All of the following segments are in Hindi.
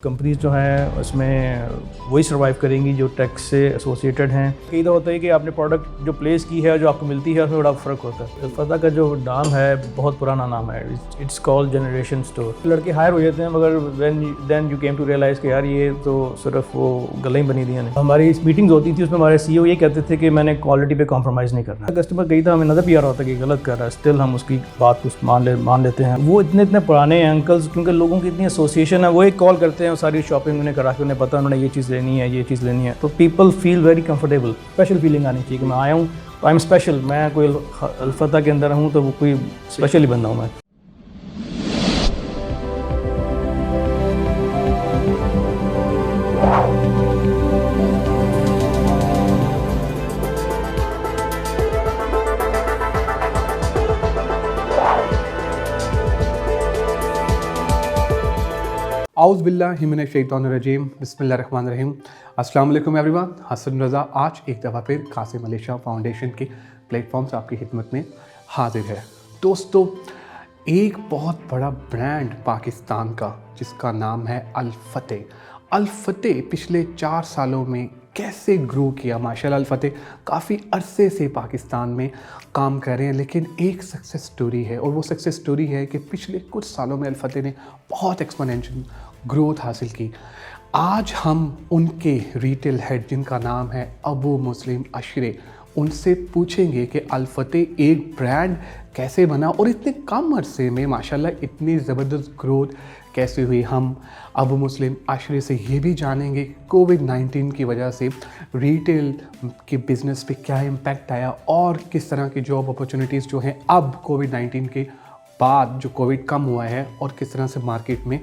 कंपनीज जो हैं उसमें वही सर्वाइव करेंगी जो टैक्स से एसोसिएटेड हैं। कई दफ़ा होता है कि आपने प्रोडक्ट जो प्लेस की है जो आपको मिलती है उसमें बड़ा फ़र्क होता है। अल्फता का जो नाम है बहुत पुराना नाम है, इट्स कॉल्ड जनरेशन स्टोर। लड़के हायर हो जाते हैं मगर then you came to realise कि यार ये तो सिर्फ वो गलें बनी दी हैं। हमारी मीटिंग्स होती थी, उसमें हमारे CEO ये कहते थे कि मैंने क्वालिटी पे कॉम्प्रोमाइज़ नहीं करना। कस्टमर कई दफ़ा हमें नज़र भी आ रहा होता है कि गलत कर रहा है, स्टिल हम उसकी बात को मान लेते हैं। वो इतने पुराने अंकल्स, क्योंकि लोगों की इतनी एसोसिएशन है, वो एक कॉल करते हैं, सारी शॉपिंग करा के उन्हें पता उन्होंने ये चीज़ लेनी है, ये चीज़ लेनी है, तो people feel very comfortable. Special feeling आनी चाहिए कि मैं आया हूँ, आई एम स्पेशल, मैं कोई अल्फता के अंदर हूँ तो वो कोई स्पेशल ही बंदा हूँ मैं। आउज़ बिल्लाहि मिनश शैतानिर्रजीम बिस्मिल्लाहिर्रहमानिर्रहीम। अस्सलाम वालेकुम एवरीवन। हसन रज़ा आज एक दफ़ा फिर कासिम अली शाह फाउंडेशन के प्लेटफॉर्म से आपकी खिदमत में हाजिर है। दोस्तों, एक बहुत बड़ा ब्रांड पाकिस्तान का जिसका नाम है अल-फतेह पिछले 4 सालों में कैसे ग्रो किया। माशाल्लाह अल-फतेह काफ़ी अरसे से पाकिस्तान में काम कर रहे हैं, लेकिन एक सक्सेस स्टोरी है और वो सक्सेस स्टोरी है कि पिछले कुछ सालों में अल-फतेह ने बहुत एक्सपोनेंशियल ग्रोथ हासिल की। आज हम उनके रिटेल हेड जिनका नाम है अबू मुस्लिम अशरे, उनसे पूछेंगे कि अल-फतेह एक ब्रांड कैसे बना और इतने कम अरसे में माशाल्लाह इतनी ज़बरदस्त ग्रोथ कैसे हुई। हम अबू मुस्लिम अशरे से ये भी जानेंगे कोविड-19 की वजह से रिटेल के बिज़नेस पे क्या इम्पैक्ट आया और किस तरह की जॉब अपॉर्चुनिटीज़ जो हैं अब कोविड-19 के बाद जो कोविड कम हुआ है और किस तरह से मार्केट में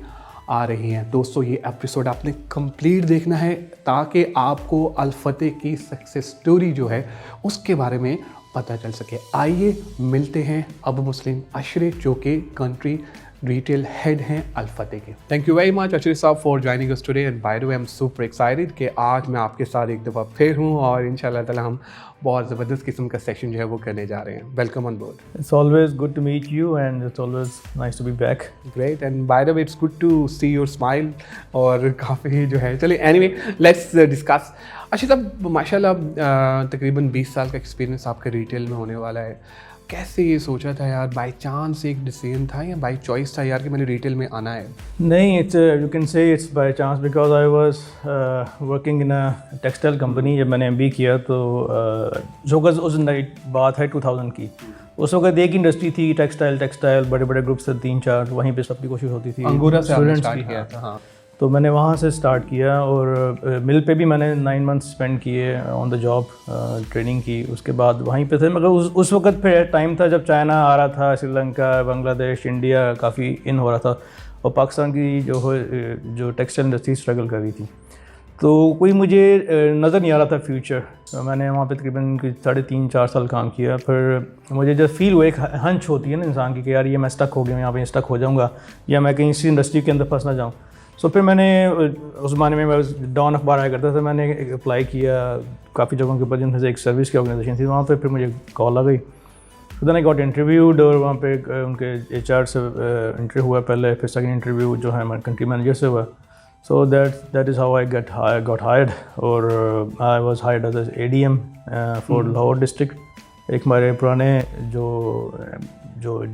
आ रही हैं। दोस्तों, ये एपिसोड आपने कंप्लीट देखना है ताकि आपको अल-फतेह की सक्सेस स्टोरी जो है उसके बारे में पता चल सके। आइए मिलते हैं अबू मुस्लिम अशरे जो कि कंट्री रिटेल हेड हैं अल-फतेह के। थैंक यू वेरी मच अशरे साहब for joining us today and by the way I am super excited कि आज मैं आपके साथ एक दफ़ा फिर हूँ और इंशाल्लाह ताला हम बहुत ज़बरदस्त किस्म का सेशन जो है वो करने जा रहे हैं। Welcome on board. It's always good to meet you and it's always nice to be back. Great and by the way it's good to see your smile और काफ़ी जो है, चलिए एनीवे लेट्स डिस्कस। अच्छा साहब, माशाल्लाह तकरीबन 20 साल का एक्सपीरियंस आपके रिटेल में होने वाला है। कैसे ये सोचा था यार, बाय चांस एक डिसीजन था या बाय चॉइस था यार कि मैंने रिटेल में आना है? नहीं, it's you can say it's by chance because I was working in a textile company. जब मैंने MBA किया तो जो उस बात है 2000 की, उस वक्त एक इंडस्ट्री थी टेक्सटाइल, बड़े बड़े ग्रुप्स थे 3-4, वहीं पे सबकी कोशिश होती थी। अंगूरा से आपने स्टूडेंट्स स्टार्ट किया था? हाँ। तो मैंने वहाँ से स्टार्ट किया और मिल पे भी मैंने 9 मंथ्स स्पेंड किए ऑन द जॉब, ट्रेनिंग की। उसके बाद वहीं पे थे, मगर उस वक्त फिर टाइम था जब चाइना आ रहा था, श्रीलंका, बांग्लादेश, इंडिया काफ़ी इन हो रहा था और पाकिस्तान की जो टेक्सटाइल इंडस्ट्री स्ट्रगल कर रही थी। तो कोई मुझे नज़र नहीं आ रहा था फ्यूचर। तो मैंने वहाँ पे तकरीबन 3.5-4 साल काम किया। फिर मुझे जब फील हुआ, एक हंच होती है ना इंसान की कि यार ये मैं स्टक हो गया हूँ, यहाँ पे स्टक हो जाऊँगा या मैं कहीं इसी इंडस्ट्री के अंदर फंस ना जाऊँ। सो फिर मैंने उस ज़माने में मैं डॉन अखबार आया करता था, मैंने अप्लाई किया काफ़ी जगहों के ऊपर, जिनमें से एक सर्विस की ऑर्गेनाइजेशन थी। वहाँ पे फिर मुझे कॉल आ गई, तो देन आई गॉट इंटरव्यूड और वहाँ पे उनके HR से इंटरव्यू हुआ पहले, फिर सेकंड इंटरव्यू जो है हमारे कंट्री मैनेजर से हुआ। So that is how I got hired और I was hired as ADM for Lahore district. एक हमारे पुराने जो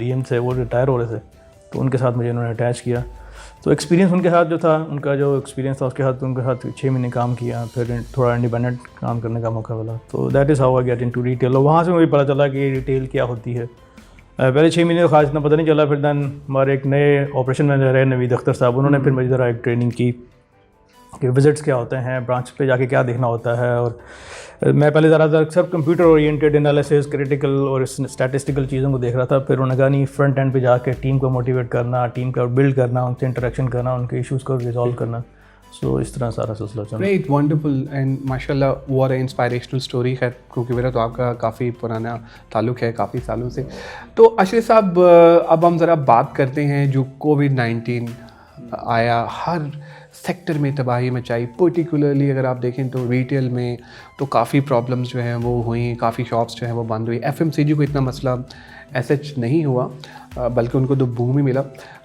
DM थे वो रिटायर हो रहे थे, तो उनके साथ मुझे उन्होंने अटैच किया। तो एक्सपीरियंस उनके साथ जो था, उनका जो एक्सपीरियंस था उसके साथ उनके साथ 6 महीने काम किया, फिर थोड़ा इंडिपेंडेंट काम करने का मौका मिला। तो that is how I get into retail. और वहाँ से मुझे पता चला कि रिटेल क्या होती है। पहले 6 महीने खास इतना पता नहीं चला। फिर दैन हमारे एक नए ऑपरेशन मैनेजर है नवीद अख्तर साहब, उन्होंने फिर मुझे ज़रा एक ट्रेनिंग की कि विजिट्स क्या होते हैं, ब्रांच पे जाके क्या देखना होता है। और मैं पहले ज़्यादातर सब कंप्यूटर ओरिएंटेड एनालिसिस, क्रिटिकल और स्टैटिस्टिकल चीज़ों को देख रहा था। फिर उन्होंने कहा नहीं, फ्रंट एंड पे जाके टीम को मोटिवेट करना, टीम का बिल्ड करना, उनसे इंटरेक्शन करना, उनके इश्यूज़ को रिजॉल्व करना। सो इस तरह सारा सिलसिला चला। ग्रेट, वंडरफुल एंड माशाल्लाह व्हाट अ इंस्पायरेशनल स्टोरी है, क्योंकि मेरा तो आपका काफ़ी पुराना ताल्लुक़ है काफ़ी सालों से। तो अशरे साहब, अब हम ज़रा बात करते हैं जो कोविड-19 आया, हर सेक्टर में तबाही मचाई। पर्टिकुलरली अगर आप देखें तो रिटेल में तो काफ़ी प्रॉब्लम्स जो हैं वो हुई, काफ़ी शॉप्स जो हैं वो बंद हुई। FMCG को इतना मसला एसएच नहीं हुआ, बल्कि उनको तो बूम ही मिला।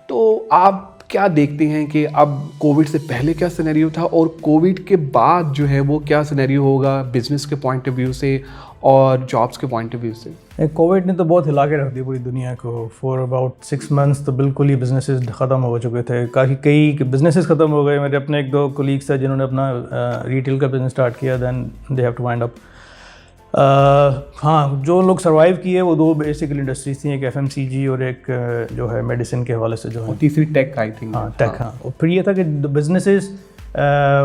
तो आप क्या देखते हैं कि अब कोविड से पहले क्या सिनेरियो था और कोविड के बाद जो है वो क्या सिनेरियो होगा बिजनेस के पॉइंट ऑफ व्यू से और जॉब्स के पॉइंट ऑफ व्यू से? कोविड ने तो बहुत हिला के रख दी पूरी दुनिया को। फॉर अबाउट 6 मंथ्स तो बिल्कुल ही बिजनेसेस ख़त्म हो चुके थे। काफ़ी कई बिजनेसेस ख़त्म हो गए। मेरे अपने 1-2 कोलीग्स थे जिन्होंने अपना रिटेल का बिज़नेस स्टार्ट किया, than they have to wind up. हाँ, जो लोग सर्वाइव किए वो 2 बेसिकल इंडस्ट्रीज थी, एक FMCG और एक जो है मेडिसिन के हवाले से जो है, तीसरी टेक आई थिंक। हाँ टेक। हाँ, और फिर ये था कि businesses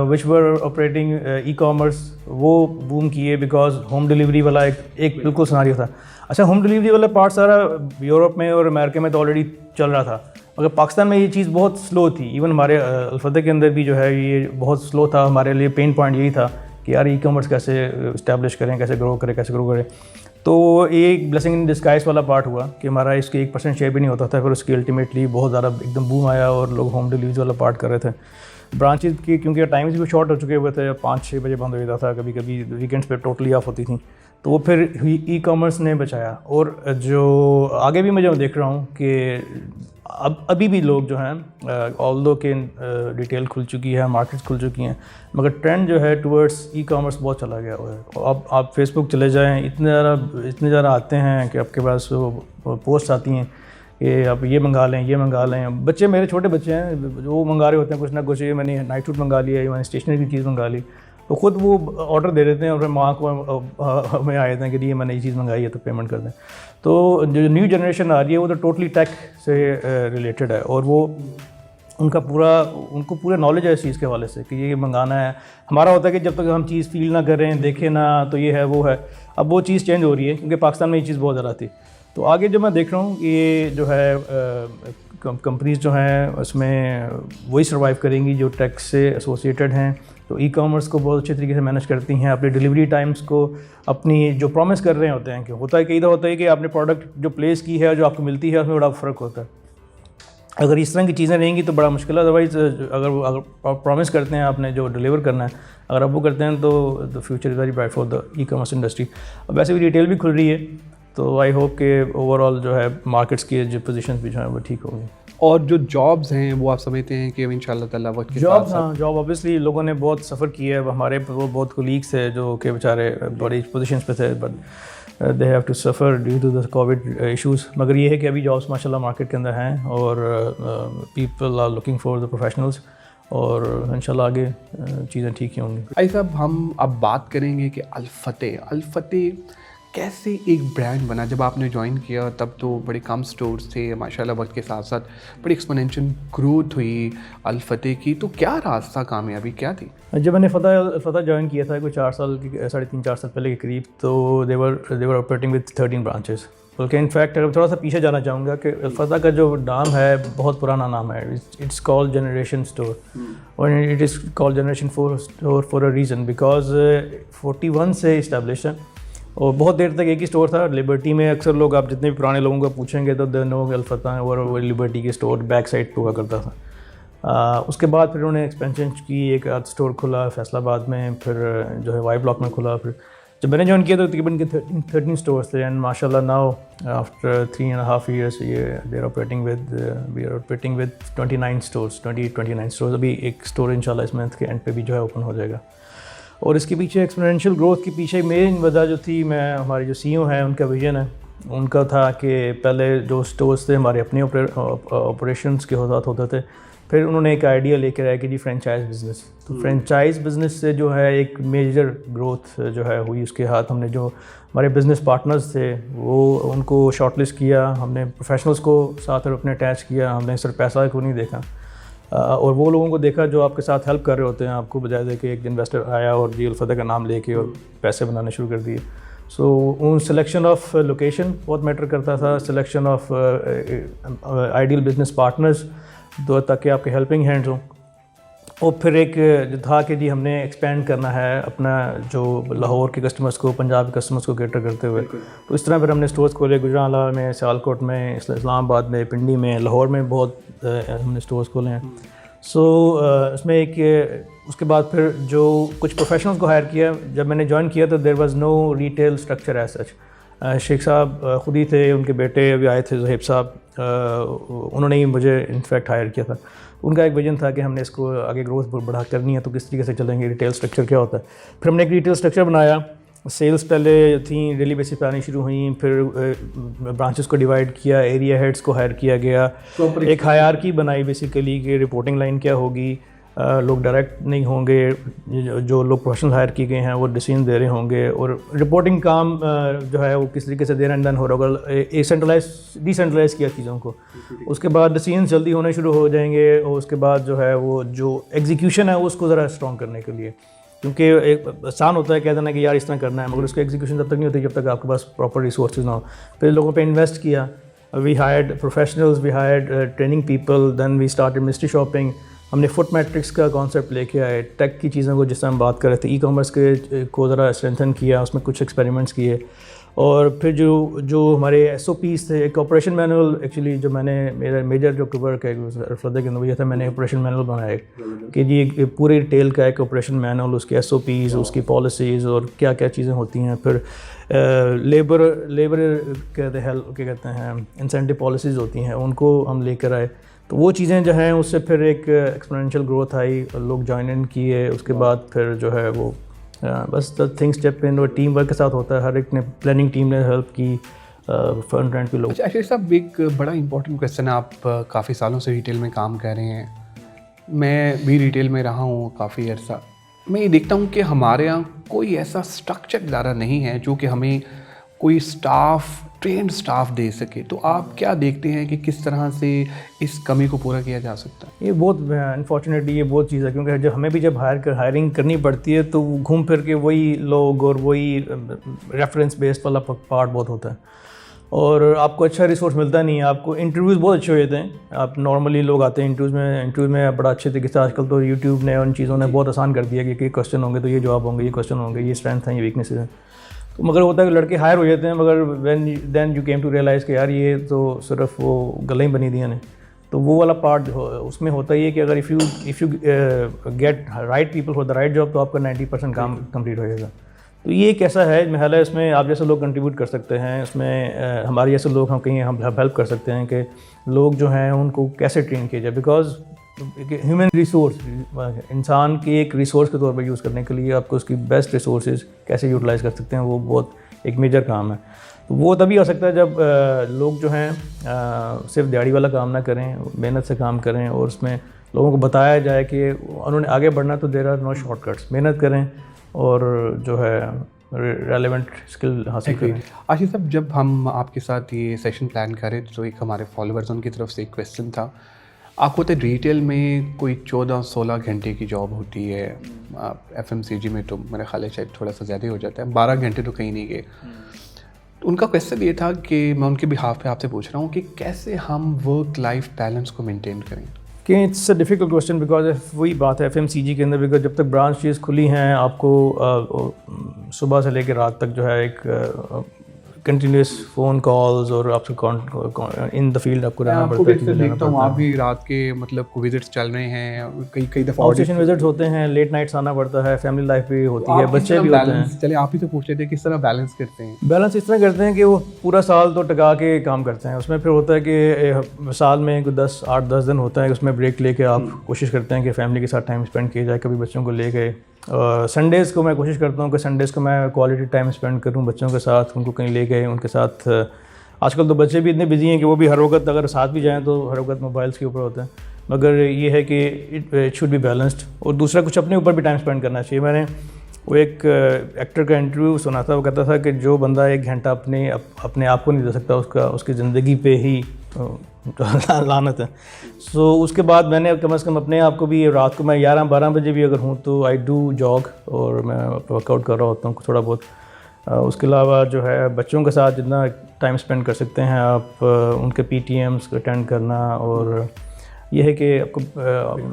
which were operating e-commerce वो बूम किए बिकॉज होम डिलीवरी वाला एक बिल्कुल सिनेरियो था। अच्छा, होम डिलीवरी वाला पार्ट सारा यूरोप में और अमेरिका में तो ऑलरेडी चल रहा था, मगर पाकिस्तान में ये चीज़ बहुत स्लो थी। इवन हमारे अल्फतह के अंदर भी जो है ये बहुत स्लो था। हमारे लिए पेन पॉइंट यही था कि यार ई-कॉमर्स कैसे इस्टेब्लिश करें, कैसे ग्रो करें। तो ये एक ब्लेसिंग इन डिस्गाइज वाला पार्ट हुआ कि हमारा इसके 1% शेयर भी नहीं होता था। फिर उसकी अल्टीमेटली बहुत ज़्यादा एकदम बूम आया और लोग होम डिलीवरी वाला पार्ट कर रहे थे। ब्रांचेज की क्योंकि टाइम्स भी शॉर्ट हो चुके हुए थे, 5-6 बजे बंद हो जाता था, कभी कभी वीकेंड्स पे टोटली ऑफ होती थी। तो वो फिर ई-कॉमर्स ने बचाया। और जो आगे भी मैं जो देख रहा हूँ कि अभी भी लोग जो हैं ऑल्दो के रिटेल खुल चुकी है, मार्केट्स खुल चुकी हैं, मगर ट्रेंड जो है टुवर्ड्स ई-कॉमर्स बहुत चला गया हुआ है। अब आप फेसबुक चले जाएं, इतने ज़्यादा आते हैं कि आपके पास पोस्ट आती हैं कि आप ये मंगा लें। बच्चे, मेरे छोटे बच्चे हैं, जो मंगा रहे होते हैं कुछ ना कुछ, ये मैंने नाइट सूट मंगा लिया, मैंने स्टेशनरी की चीज़ मंगा ली, तो ख़ुद वो ऑर्डर दे देते हैं और फिर माँ को हमें आ जाते हैं कि ये मैंने ये चीज़ मंगाई है तो पेमेंट कर दें। तो जो न्यू जनरेशन आ रही है वो तो टोटली टेक से रिलेटेड है और वो उनको पूरा नॉलेज है इस चीज़ के हवाले से कि ये मंगाना है। हमारा होता है कि जब तक हम चीज़ फील ना करें, देखें ना, तो ये है वो है। अब वो चीज़ चेंज हो रही है क्योंकि पाकिस्तान में ये चीज़ बहुत ज़्यादा थी। तो आगे जो मैं देख रहा हूँ ये जो है कंपनीज जो हैं उसमें वही सर्वाइव करेंगी जो टेक से एसोसिएटेड हैं, तो ई-कॉमर्स को बहुत अच्छे तरीके से मैनेज करती हैं, अपने डिलीवरी टाइम्स को, अपनी जो प्रॉमिस कर रहे होते हैं कि होता है कि इधर होता है कि आपने प्रोडक्ट जो प्लेस की है जो आपको मिलती है उसमें बड़ा फ़र्क होता है। अगर इस तरह की चीज़ें रहेंगी तो बड़ा मुश्किल है। अदरवाइज़ अगर प्रॉमिस करते हैं आपने जो डिलीवर करना है, अगर आप वो करते हैं तो the future is very bright for the e-commerce industry. अब वैसे भी रिटेल भी खुल रही है, तो आई होप कि ओवरऑल जो है मार्केट्स की जो पोजीशन भी जो है वो ठीक होगी। और जो जॉब्स हैं वो आप समझते हैं कि इंशाल्लाह ताला वक्त के साथ हाँ, जॉब ऑब्वियसली लोगों ने बहुत सफ़र किया है। हमारे वो बहुत कोलीग्स थे जो कि बेचारे बड़ी पोजीशंस पे थे, but they have to suffer due to the COVID issues. मगर ये है कि अभी जॉब्स माशाल्लाह मार्केट के अंदर हैं और people are looking for the professionals और इंशाल्लाह आगे चीज़ें ठीक ही होंगी। भाई साहब, हम अब बात करेंगे कि अल-फतेह कैसे एक ब्रांड बना। जब आपने ज्वाइन किया तब तो बड़े कम स्टोर्स थे, माशाल्लाह वक्त के साथ साथ बड़ी एक्सपोनेंशियल ग्रोथ हुई अल-फतेह की। तो क्या रास्ता, कामयाबी क्या थी? जब मैंने फतह ज्वाइन किया था कोई 4 साल की 3.5-4 साल पहले के करीब, तो देवर ऑपरेटिंग विद 13 ब्रांचेस। बल्कि इनफैक्ट अगर थोड़ा सा पीछे जाना चाहूँगा कि फतह का जो नाम है बहुत पुराना नाम है। इट्स कॉल्ड जनरेशन स्टोर और it is called generation store for a reason because 41 से इस्टेब्लिश है और बहुत देर तक एक ही स्टोर था लिबर्टी में। अक्सर लोग, आप जितने भी पुराने लोगों को पूछेंगे तो दे नो अल-फतह और लिबर्टी के स्टोर बैक साइड पे हुआ करता था। उसके बाद फिर उन्होंने एक्सपेंशन की, एक स्टोर खुला फैसलाबाद में, फिर जो है वाई ब्लॉक में खुला। फिर जब मैंने ज्वाइन किया तो तकरीबन के 13 स्टोर्स थे एंड माशाल्लाह नाउ आफ्टर 3.5 years ये we are operating with 29 stores. अभी एक स्टोर इंशाल्लाह इस मंथ के एंड पे भी जो है ओपन हो जाएगा। और इसके पीछे एक्सपोनेंशियल ग्रोथ के पीछे मेन वजह जो थी, मैं हमारी जो CEO हैं उनका विजन है, उनका था कि पहले जो स्टोर्स थे हमारे अपने ऑपरेशंस के साथ होते थे, फिर उन्होंने एक आइडिया लेकर आया कि जी फ्रेंचाइज बिज़नेस। तो फ्रेंचाइज बिज़नेस से जो है एक मेजर ग्रोथ जो है हुई। उसके हाथ हमने जो हमारे बिज़नेस पार्टनर्स थे वो उनको शॉर्टलिस्ट किया, हमने प्रोफेशनल्स को साथ अपने अटैच किया, हमने सिर्फ पैसा को नहीं देखा और वो लोगों को देखा जो आपके साथ हेल्प कर रहे होते हैं आपको, बजाय दे कि एक इन्वेस्टर आया और जी अल-फतेह का नाम लेके और पैसे बनाने शुरू कर दिए। सो उन सिलेक्शन ऑफ लोकेशन बहुत मैटर करता था, selection of ideal business partners दो ताकि आपके हेल्पिंग हैंड्स हों। और फिर एक जो था कि जी हमने एक्सपेंड करना है अपना जो लाहौर के कस्टमर्स को, पंजाब के कस्टमर्स को कैटर करते हुए। तो इस तरह फिर हमने स्टोर्स खोले गुजरांवाला में, सियालकोट में, इस्लामाबाद में, पिंडी में, लाहौर में बहुत हमने स्टोर्स खोले हैं। सो उसमें एक उसके बाद फिर जो कुछ प्रोफेशनल्स को हायर किया। जब मैंने ज्वाइन किया तो there was no retail structure as such. शेख साहब ख़ुद ही थे, उनके बेटे अभी आए थे ज़ुहैब साहब, उन्होंने ही मुझे इनफैक्ट हायर किया था। उनका एक विजन था कि हमने इसको आगे ग्रोथ बढ़ा करनी है तो किस तरीके से चलेंगे, रिटेल स्ट्रक्चर क्या होता है। फिर हमने एक रिटेल स्ट्रक्चर बनाया, सेल्स पहले थी, डेली बेसिस पे आनी शुरू हुई, फिर ब्रांचेस को डिवाइड किया, एरिया हेड्स को हायर किया गया, एक हायरार्की बनाई बेसिकली कि रिपोर्टिंग लाइन क्या होगी, लोग डायरेक्ट नहीं होंगे, जो लोग प्रोफेशनल हायर किए गए हैं वो डिसीजन दे रहे होंगे, और रिपोर्टिंग काम जो है वो किस तरीके से देर एंड डन हो रहा होगा, डिसेंट्रलाइज किया चीज़ों को। उसके बाद डिसीजन जल्दी होने शुरू हो जाएंगे, और उसके बाद जो है वो जो एग्जीक्यूशन है उसको ज़रा स्ट्रॉन्ग करने के लिए, क्योंकि एक आसान होता है कह देना कि यार इस तरह करना है, मगर उसकी एग्जीक्यूशन तब तक नहीं होती जब तक आपके पास प्रॉपर रिसोर्सेज ना हो। फिर लोगों पे इन्वेस्ट किया, we hired professionals, we hired training people, then we started mystery shopping. हमने फुट मैट्रिक्स का कॉन्सेप्ट लेके आए, टेक की चीज़ों को जिस तरह हम बात कर रहे थे, ई कॉमर्स के को ज़रा स्ट्रेंथन किया, उसमें कुछ एक्सपेरिमेंट्स किए, और फिर जो हमारे SOPs थे, एक ऑपरेशन मैनुअल एक्चुअली जो मेरा मेजर जो वर्क है रफलदे के अंदर ये था, मैंने ऑपरेशन मैनुअल बनाया कि जी पूरे रिटेल का एक ऑपरेशन मैनुअल, उसके SOPs, उसकी पॉलिसीज़ और क्या क्या चीज़ें होती हैं। फिर लेबर क्या कहते हैं इंसेंटिव पॉलिसीज़ होती हैं, उनको हम लेकर आए। तो वो चीज़ें जो हैं उससे फिर एक एक्सपोनेंशियल ग्रोथ आई, लोग ज्वाइन इन किए, उसके बाद फिर जो है वो बस द थिंग स्टेप इन, और टीम वर्क के साथ होता है, हर एक ने प्लानिंग टीम ने हेल्प की, फ्रंट एंड के लोग। अच्छा आशीष साहब, एक बड़ा इंपॉर्टेंट क्वेश्चन है, आप काफ़ी सालों से रिटेल में काम कर रहे हैं, मैं भी रिटेल में रहा हूँ काफ़ी अर्सा। मैं ये देखता हूँ कि हमारे यहाँ कोई ऐसा स्ट्रक्चर इदारा नहीं है जो कि हमें कोई ट्रेंड स्टाफ दे सके। तो आप क्या देखते हैं कि किस तरह से इस कमी को पूरा किया जा सकता है? ये बहुत अनफॉर्चुनेटली ये बहुत चीज़ है, क्योंकि जब हमें भी जब हायरिंग करनी पड़ती है तो घूम फिर के वही लोग और वही रेफरेंस बेस्ड वाला पार्ट बहुत होता है, और आपको अच्छा रिसोर्स मिलता नहीं है। आपको इंटरव्यूज़ बहुत अच्छे हो जाते हैं, आप नॉर्मली लोग आते हैं इंटरव्यूज़ में बड़ा अच्छे तरीके से, आजकल तो यूट्यूब ने उन चीज़ों ने बहुत आसान कर दिया कि क्वेश्चन होंगे तो ये जवाब होंगे, ये क्वेश्चन होंगे, ये स्ट्रेंथ हैं, ये वीकनेसेस हैं। तो मगर होता है कि लड़के हायर हो जाते हैं, मगर then you came to realise कि यार ये तो सिर्फ वो गलें ही बनी दी ने। तो वो वाला पार्ट उसमें होता ही है कि अगर if you get right people for the right job तो आपका 90% काम कंप्लीट हो जाएगा। तो ये एक ऐसा है महल है, इसमें आप जैसे लोग कंट्रीब्यूट कर सकते हैं, इसमें हमारे जैसे लोग हम हेल्प कर सकते हैं कि लोग जो हैं उनको कैसे ट्रेन किया जाए, बिकॉज ह्यूमन रिसोर्स इंसान के एक रिसोर्स के तौर पर यूज़ करने के लिए आपको उसकी बेस्ट रिसोर्सेज कैसे यूटिलाइज़ कर सकते हैं, वो बहुत एक मेजर काम है। तो वो तभी हो सकता है जब लोग जो हैं सिर्फ दिहाड़ी वाला काम ना करें, मेहनत से काम करें, और उसमें लोगों को बताया जाए कि उन्होंने आगे बढ़ना तो देयर आर नो शॉर्टकट्स, मेहनत करें और जो है रेलेवेंट स्किल हासिल करें। आशीष साहब, जब हम आपके साथ ये सेशन प्लान करें तो एक हमारे फॉलोअर्स उनकी तरफ से एक क्वेश्चन था, आपको तो रिटेल में कोई 14-16 घंटे की जॉब होती है, FMCG में तो मेरा ख्याल है शायद थोड़ा सा ज़्यादा ही हो जाता है, 12 घंटे तो कहीं नहीं गए। तो उनका क्वेश्चन ये था कि मैं उनके बिहाफ पे आपसे पूछ रहा हूँ कि कैसे हम वर्क लाइफ बैलेंस को मेंटेन करें। कि it's a difficult question, because वही बात है FMCG के अंदर, बिकॉज जब तक ब्रांचेस खुली हैं आपको सुबह से लेकर रात तक जो है एक कंटिन्यूस फ़ोन कॉल्स और आपसे इन द फील्ड आपको रहना पड़ता है। देखता हूँ आप भी रात के मतलब विजिट्स चल रहे हैं, कई दफ़ा ऑडिशन विजिट्स होते हैं, लेट नाइट्स आना पड़ता है, फैमिली लाइफ भी होती है, बच्चे भी होते हैं। चलिए आप ही तो पूछ लेते हैं किस तरह बैलेंस करते हैं? बैलेंस इस तरह करते हैं कि वो पूरा साल तो टका के काम करते हैं, उसमें फिर होता है कि साल में कोई 8-10 दिन होता है, उसमें ब्रेक लेके आप कोशिश करते हैं कि फैमिली के साथ टाइम स्पेंड किया जाए, कभी बच्चों को ले गए। संडेज़ को मैं कोशिश करता हूँ कि संडेज़ को मैं क्वालिटी टाइम स्पेंड करूँ बच्चों के साथ, उनको कहीं ले गए, उनके साथ। आजकल तो बच्चे भी इतने बिजी हैं कि वो भी हर वक्त अगर साथ भी जाएँ तो हर वक्त मोबाइल्स के ऊपर होते हैं, मगर ये है कि इट शुड बी बैलेंस्ड। और दूसरा कुछ अपने ऊपर भी टाइम स्पेंड करना चाहिए। मैंने वो एक एक्टर का इंटरव्यू सुना था, वो कहता था कि जो बंदा 1 घंटा अपने आप को नहीं दे सकता उसकी ज़िंदगी पे ही लानत है। सो उसके बाद मैंने कम से कम अपने आप को भी, रात को मैं 11-12 बजे भी अगर हूँ तो आई डू जॉग और मैं वर्कआउट कर रहा होता हूँ थोड़ा बहुत। उसके अलावा जो है बच्चों के साथ जितना टाइम स्पेंड कर सकते हैं आप, उनके PTMs अटेंड करना, और ये है कि आपको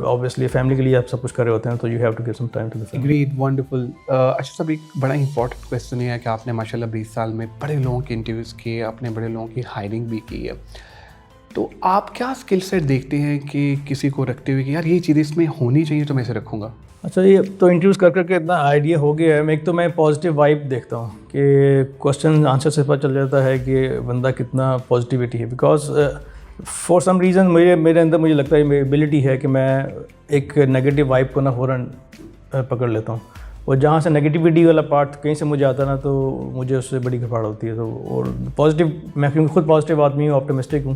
ऑब्वियसली फैमिली के लिए आप सब कुछ कर रहे होते हैं तो you have to give some time to the family. Great, wonderful. अच्छा साहब, एक बड़ा इंपॉर्टेंट क्वेश्चन है कि आपने माशाल्लाह 20 साल में बड़े लोगों के इंटरव्यूज़ किए, आपने बड़े लोगों की हायरिंग भी की है, तो आप क्या स्किल सेट देखते हैं कि किसी को रखते हुए कि यार ये चीज़ इसमें होनी चाहिए तो मैं इसे रखूँगा? अच्छा, ये तो इंटरव्यूज़ कर करके इतना आइडिया हो गया है। एक तो मैं पॉजिटिव वाइब देखता हूँ कि क्वेश्चन आंसर से पता चल जाता है कि बंदा कितना पॉजिटिविटी है, बिकॉज फॉर सम रीज़न मेरे अंदर मुझे लगता है मेरी एबिलिटी है कि मैं एक नेगेटिव वाइब को ना फ़ौरन पकड़ लेता हूँ, और जहाँ से नेगेटिविटी वाला पार्ट कहीं से मुझे आता है ना तो मुझे उससे बड़ी घबराहट होती है। तो और पॉजिटिव, मैं क्योंकि खुद पॉजिटिव आदमी हूँ, ऑप्टिमिस्टिक हूँ,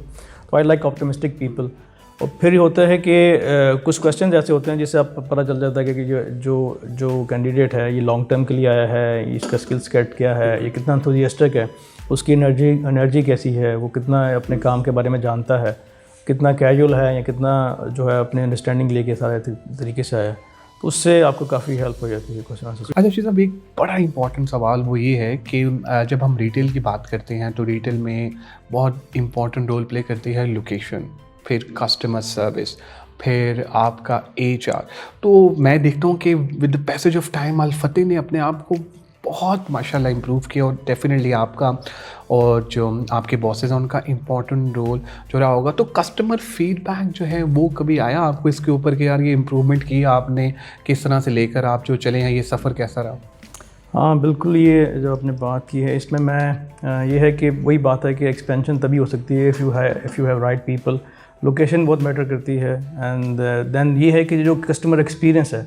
तो आई लाइक ऑप्टिमिस्टिक पीपल। और फिर होता है कि कुछ क्वेश्चन ऐसे होते हैं जिससे आप पता चल जाता है कि जो कैंडिडेट है ये लॉन्ग टर्म के लिए आया है, इसका स्किल सेट क्या है, ये कितना एंथुसियास्टिक है, उसकी एनर्जी कैसी है, वो कितना अपने काम के बारे में जानता है, कितना कैजुअल है, या कितना जो है अपने अंडरस्टैंडिंग लेके सारे तरीके से आया, तो उससे आपको काफ़ी हेल्प हो जाती है क्वेश्चन आंसर। अच्छा शीज़, अब एक बड़ा इंपॉर्टेंट सवाल वो ये है कि जब हम रिटेल की बात करते हैं तो रिटेल में बहुत इंपॉर्टेंट रोल प्ले करती है लोकेशन, फिर कस्टमर सर्विस, फिर आपका HR। तो मैं देखता हूँ कि with the passage of time Al Fateh ने अपने आप को बहुत माशाल्लाह इम्प्रूव किया, और डेफिनेटली आपका और जो आपके बॉसेस हैं उनका इम्पॉर्टेंट रोल जो रहा होगा। तो कस्टमर फीडबैक जो है वो कभी आया आपको इसके ऊपर कि यार ये इम्प्रूवमेंट की आपने, किस तरह से लेकर आप जो चले हैं, ये सफ़र कैसा रहा? हाँ बिल्कुल, ये जो आपने बात की है इसमें मैं ये है कि वही बात है कि एक्सपेंशन तभी हो सकती है if you have right people. Location बहुत मैटर करती है, एंड देन ये है कि जो कस्टमर एक्सपीरियंस है,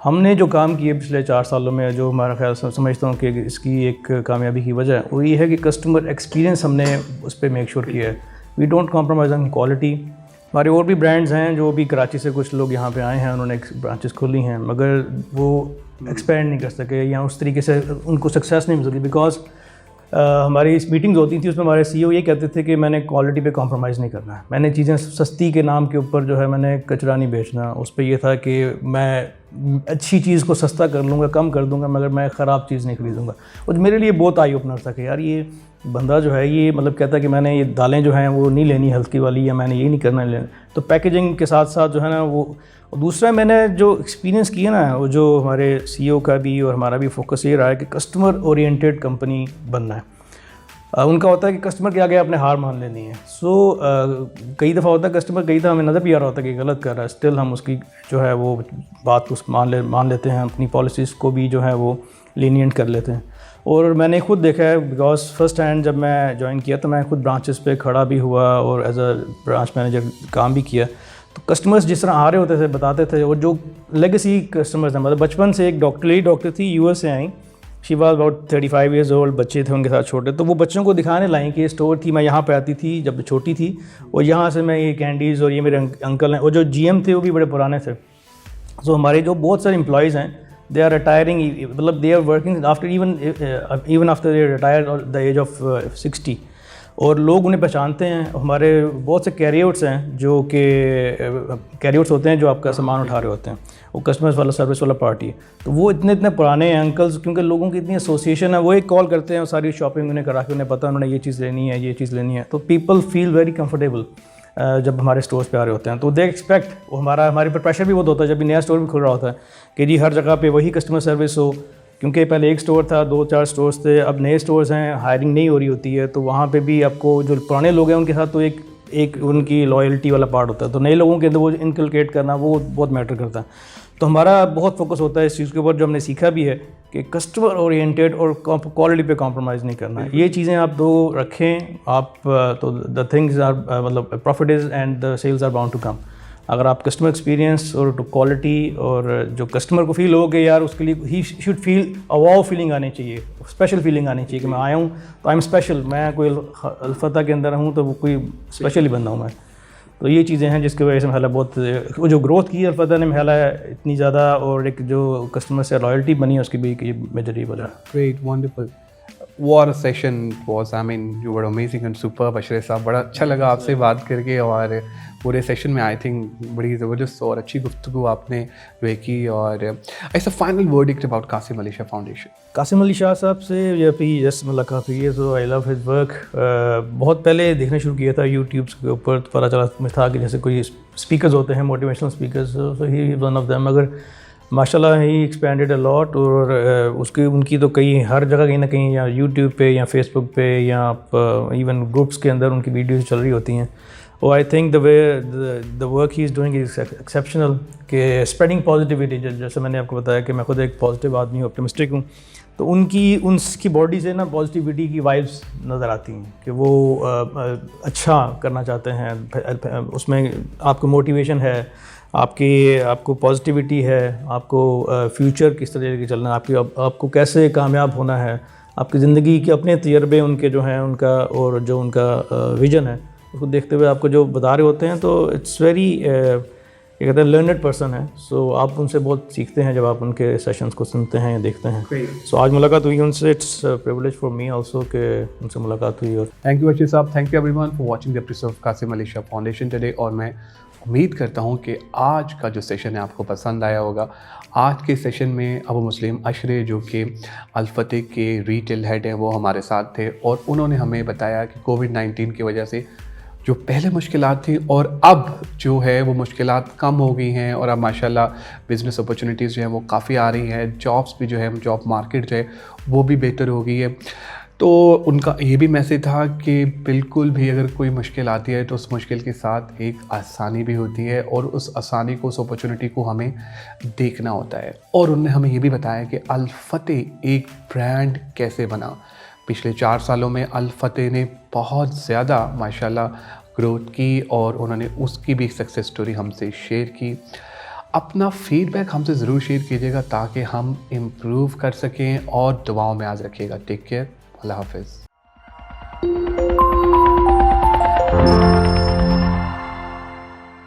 हमने जो काम किए पिछले 4 सालों में, जो हमारा ख्याल समझता हूँ कि इसकी एक कामयाबी की वजह वो ये है कि कस्टमर एक्सपीरियंस हमने उस पर मेक श्योर किया है। We don't compromise on quality. हमारे और भी ब्रांड्स हैं जो भी कराची से कुछ लोग यहाँ पे आए हैं, उन्होंने ब्रांचेस खोली हैं, मगर वो एक्सपेंड नहीं कर सके या उस तरीके से उनको सक्सेस नहीं मिल सकी, बिकॉज हमारी इस मीटिंग्स होती थी, उसमें हमारे CEO ये कहते थे कि मैंने क्वालिटी पे कॉम्प्रोमाइज़ नहीं करना है, मैंने चीज़ें सस्ती के नाम के ऊपर जो है मैंने कचरा नहीं बेचना। उस पर यह था कि मैं अच्छी चीज़ को सस्ता कर लूँगा, कम कर दूँगा, मगर मैं ख़राब चीज़ नहीं खरीदूँगा। और मेरे लिए बहुत आई ओपनर था कि यार ये बंदा जो है ये मतलब कहता है कि मैंने ये दालें जो हैं वो नहीं लेनी हल्की वाली, या मैंने ये नहीं करना लेना। तो पैकेजिंग के साथ साथ जो है ना वो, और दूसरा मैंने जो एक्सपीरियंस किया ना, वो जो हमारे CEO का भी और हमारा भी फोकस ये रहा है कि कस्टमर ओरिएंटेड कंपनी बनना है। उनका होता है कि कस्टमर के आगे आपने हार मान लेनी है। कई दफ़ा होता है कस्टमर कई दफ़ा हमें नज़र भी आ रहा होता है कि गलत कर रहा है, स्टिल हम उसकी जो है वो बात को मान लेते हैं, अपनी पॉलिसीज़ को भी जो है वो लीनियंट कर लेते हैं। और मैंने खुद देखा है, बिकॉज फर्स्ट हैंड जब मैं ज्वाइन किया तो मैं खुद ब्रांचेस पे खड़ा भी हुआ और एज अ ब्रांच मैनेजर काम भी किया। तो कस्टमर्स जिस तरह आ रहे होते थे बताते थे, और जो लेगेसी कस्टमर्स हैं, मतलब बचपन से एक डॉक्टर थी US से आई, she was about 35 years old, बच्चे थे उनके साथ छोटे, तो वो बच्चों को दिखाने लाई कि ये स्टोर थी, मैं यहाँ पे आती थी जब छोटी थी, और यहाँ से मैं ये कैंडीज़, और ये मेरे अंकल हैं, और जो GM थे वो भी बड़े पुराने थे। सो हमारे जो बहुत सारे एम्प्लॉयज़ हैं, दे आर रिटायरिंग, मतलब they are working after even after they retire the age of 60, और लोग उन्हें पहचानते हैं। हमारे बहुत से कैरियर्स हैं जो कि कैरियर्स होते हैं जो आपका सामान उठा रहे होते हैं, वो कस्टमर्स वाला सर्विस वाला पार्टी है। तो वो इतने पुराने हैं अंकल्स, क्योंकि लोगों की इतनी एसोसिएशन है, वो एक कॉल करते हैं, सारी शॉपिंग उन्हें करा के उन्हें पता उन्होंने ये चीज़ लेनी है, ये चीज़ लेनी है। तो पीपल फील वेरी कंफर्टेबल जब हमारे स्टोर्स पे आ रहे होते हैं, तो दे एक्सपेक्ट, हमारे पर प्रेशर भी बहुत होता है जब भी नया स्टोर भी खुल रहा होता है कि जी हर जगह पे वही कस्टमर सर्विस हो, क्योंकि पहले एक स्टोर था, 2-4 स्टोर्स थे, अब नए स्टोर्स हैं, हायरिंग नहीं हो रही होती है, तो वहाँ पे भी आपको जो पुराने लोग हैं उनके साथ तो एक उनकी लॉयल्टी वाला पार्ट होता है, तो नए लोगों के अंदर वो इनकलकेट करना वो बहुत मैटर करता है। तो हमारा बहुत फोकस होता है इस चीज़ के ऊपर, जो हमने सीखा भी है कि कस्टमर ओरिएंटेड और क्वालिटी पे कॉम्प्रोमाइज़ नहीं करना है। ये चीज़ें आप दो रखें आप, तो द थिंग्स आर मतलब profit is and the sales are bound to come. अगर आप कस्टमर एक्सपीरियंस और क्वालिटी और जो कस्टमर को फील हो कि यार उसके लिए ही शुड फील अवाव फीलिंग आनी चाहिए, स्पेशल फीलिंग आनी चाहिए कि मैं आया हूँ तो आई एम स्पेशल, मैं कोई अल्फता के अंदर हूँ तो वो कोई स्पेशल ही बंदा हूँ मैं। तो ये चीज़ें हैं जिसकी वजह से महला बहुत, वो जो ग्रोथ की अल्फता ने महला है इतनी ज़्यादा, और एक जो कस्टमर से लॉयल्टी बनी है उसकी भी मेजर ही वजह। Great, wonderful, what a session was, I mean you were amazing and superb Ashraf साहब। बड़ा अच्छा लगा आपसे बात करके, और पूरे सेशन में आई थिंक बड़ी ज़बरदस्त और अच्छी गुफ्तगू आपने जो की। और ऐसा final verdict about Qasim Ali Shah Foundation. Qasim Ali Shah साहब से जब जस्ट मुलाकात हुई है तो आई लव हिज वर्क। बहुत पहले देखना शुरू किया था यूट्यूब के ऊपर, तो पता चला था कि जैसे कोई स्पीकर्स होते हैं motivational speakers, so he one of them. मगर माशाल्लाह ही एक्सपेंडेड अ लॉट, और उनकी तो कई हर जगह कहीं ना कहीं, या यूट्यूब पे या फेसबुक पे या आप इवन ग्रुप्स के अंदर उनकी वीडियोस चल रही होती हैं। और I think the way the work he is doing is exceptional कि स्प्रेडिंग पॉजिटिविटी, जैसे मैंने आपको बताया कि मैं खुद एक पॉजिटिव आदमी हूँ, ऑप्टिमिस्टिक हूँ, तो उनकी बॉडी से ना पॉजिटिविटी की वाइब्स नज़र आती हैं कि वो अच्छा करना चाहते हैं, उसमें आपको मोटिवेशन है, आपको पॉजिटिविटी है, आपको फ्यूचर किस तरह के चलना है, आपको कैसे कामयाब होना है, आपकी ज़िंदगी के अपने तजर्बे उनके जो हैं उनका, और जो उनका विज़न है उसको देखते हुए आपको जो बता रहे होते हैं, तो इट्स वेरी ये कहते हैं लर्नड पर्सन है। सो आप उनसे बहुत सीखते हैं जब आप उनके सेशंस को सुनते हैं या देखते हैं। सो आज मुलाकात हुई उनसे, it's privilege for me also कि उनसे मुलाकात हुई। और थैंक यू अर्शी साहब, thank you everyone for watching the episode of Qasim Ali Shah Foundation today. और मैं उम्मीद करता हूँ कि आज का जो सेशन है आपको पसंद आया होगा। आज के सेशन में अबू मुस्लिम अशरे जो कि अल-फतेह के रिटेल हेड हैं वो हमारे साथ थे, और उन्होंने हमें बताया कि कोविड-19 की वजह से जो पहले मुश्किलात थी और अब जो है वो मुश्किलात कम हो गई हैं, और अब माशाल्लाह बिज़नेस अपॉर्चुनिटीज़ जो हैं वो काफ़ी आ रही हैं, जॉब्स भी जो है, जॉब मार्केट जो है वो भी बेहतर हो गई है। तो उनका ये भी मैसेज था कि बिल्कुल भी अगर कोई मुश्किल आती है तो उस मुश्किल के साथ एक आसानी भी होती है, और उस आसानी को, उस अपॉर्चुनिटी को हमें देखना होता है। और उन्होंने हमें ये भी बताया कि अल-फतेह एक ब्रांड कैसे बना। पिछले 4 सालों में अल-फतेह ने बहुत ज़्यादा माशाल्लाह ग्रोथ की, और उन्होंने उसकी भी सक्सेस स्टोरी हमसे शेयर की। अपना फीडबैक हमसे ज़रूर शेयर कीजिएगा ताकि हम इम्प्रूव कर सकें, और दुआओं में याद रखिएगा। टेक केयर, अल्लाह हाफ़िज़।